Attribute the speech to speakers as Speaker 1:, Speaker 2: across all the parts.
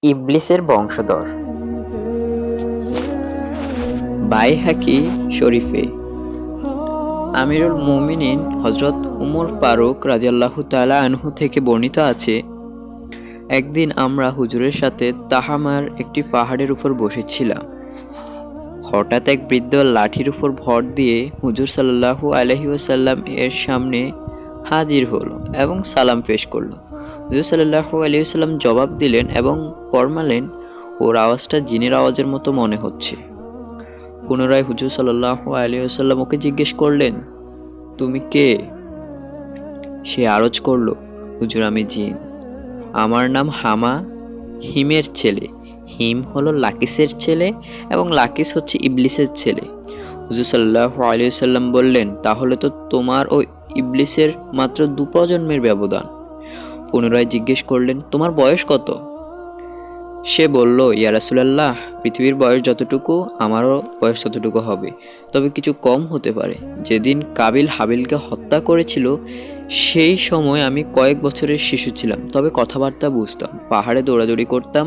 Speaker 1: ইবলীসের বংশধর।
Speaker 2: বাইহাকি শরীফে আমিরুল মুমিনিন হযরত উমর ফারুক রাদিয়াল্লাহু তাআলা আনহু থেকে বর্ণিত আছে, একদিন আমরা হুজুরের সাথে তাহামার একটি পাহাড়ের উপর বসেছিলাম। হঠাৎ এক বৃদ্ধ লাঠির উপর ভর দিয়ে হুজুর সাল্লাল্লাহু আলাইহি ওয়াসাল্লাম এর সামনে হাজির হলো এবং সালাম পেশ করলো। হুজুর সাল্লাল্লাহু আলাইহি ওয়াসাল্লাম জবাব দিলেন এবং ফরমালেন, ওর আওয়াজটা জিনের আওয়াজের মতো মনে হচ্ছে। পুনরায় হুজুর সাল্লাল্লাহু আলাইহি ওয়াসাল্লাম ওকে জিজ্ঞেস করলেন, তুমি কে? সে আরজ করল, হুজুর আমি জিন। আমার নাম হামা, হিমের ছেলে। হিম হলো লাকিসের ছেলে এবং লাকিস হচ্ছে ইবলিসের ছেলে। হুজুর সাল্লাল্লাহু আলাইহি ওয়াসাল্লাম বললেন, তাহলে তো তোমার ও ইবলিসের মাত্র 2 প্রজন্মের ব্যবধান। পুনরায় জিজ্ঞেস করলেন, তোমার বয়স কত? সে বলল, ইয়া রাসূলুল্লাহ, পৃথিবীর বয়স যতটুকু আমারও বয়স ততটুকু হবে, তবে কিছু কম হতে পারে। যেদিন কাবিল হাবিলকে হত্যা করেছিল সেই সময় আমি কয়েক বছরের শিশু ছিলাম, তবে কথাবার্তা বুঝতাম, পাহাড়ে দৌড়াদৌড়ি করতাম,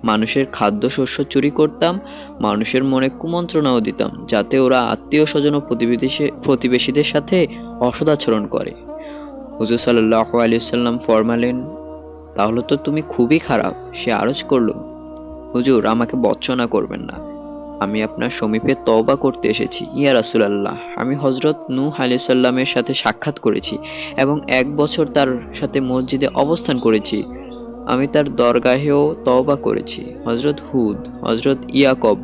Speaker 2: মানুষের খাদ্য শস্য চুরি করতাম, মানুষের মনে কুমন্ত্রণাও দিতাম যাতে ওরা আত্মীয় স্বজন ও প্রতিবেশীদের সাথে অসৎ আচরণ করে। হুজুর সাল্লাল্লাহু আলাইহি ওয়াসাল্লাম ফরমালেন, তাহলে তো তুমি খুবই খারাপ। সে আরজ করল, হুজুর আমাকে বর্জনা করবেন না, আমি আপনার সমীপে তওবা করতে এসেছি। ইয়া রাসূলুল্লাহ, আমি হযরত নূহ আলাইহিস সালামের সাথে সাক্ষাৎ করেছি এবং 1 বছর তার সাথে মসজিদে অবস্থান করেছি। আমি তার দরগাহেও তওবা করেছি। হযরত হুদ, হযরত ইয়াকব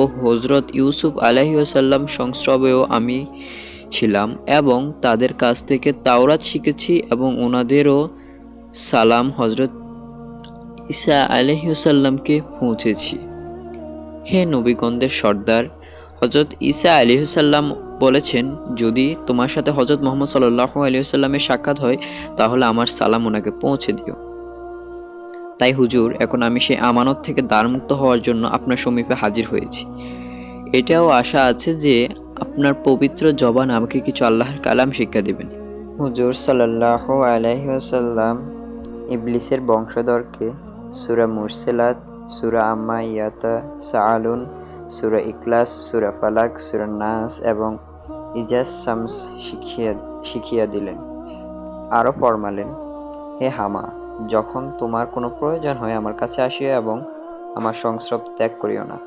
Speaker 2: ও হযরত ইউসুফ আলাইহিস সালাম সংস্রবেও আমি ছিলাম এবং তাদের কাছ থেকে তাওরাত শিখেছি এবং ওনাদেরও সালাম হযরত ঈসা আলাইহিস সালামকে পৌঁছেছি। হে নবীগণদের সর্দার, হযরত ঈসা আলাইহিস সালাম বলেছেন, যদি তোমার সাথে হযরত মুহাম্মদ সাল্লাল্লাহু আলাইহি ওয়াসাল্লামের সাক্ষাৎ হয় তাহলে আমার সালাম ওনাকে পৌঁছে দিও। তাই হুজুর, এখন আমি সেই আমানত থেকে দ্বারমুক্ত হওয়ার জন্য আপনার সমীপে হাজির হয়েছি। এটাও আশা আছে যে আপনার পবিত্র জবান আমাকে কিছু আল্লাহর কালাম শিক্ষা দিবেন।
Speaker 1: হুজুর সাল্লাল্লাহু আলাইহি ওয়াসাল্লাম ইবলীসের বংশধরকে সূরা মুরসালাত, সূরা আম্মা ইয়াতা সাআলুন, সূরা ইখলাস, সূরা ফালাক, সূরা নাস এবং ইজাজ শামস শিখিয়া দিলেন। আরো ফরমালেন, হে হামা, যখন তোমার কোনো প্রয়োজন হয় আমার কাছে আসিও এবং আমার সংস্রব ত্যাগ করিও না।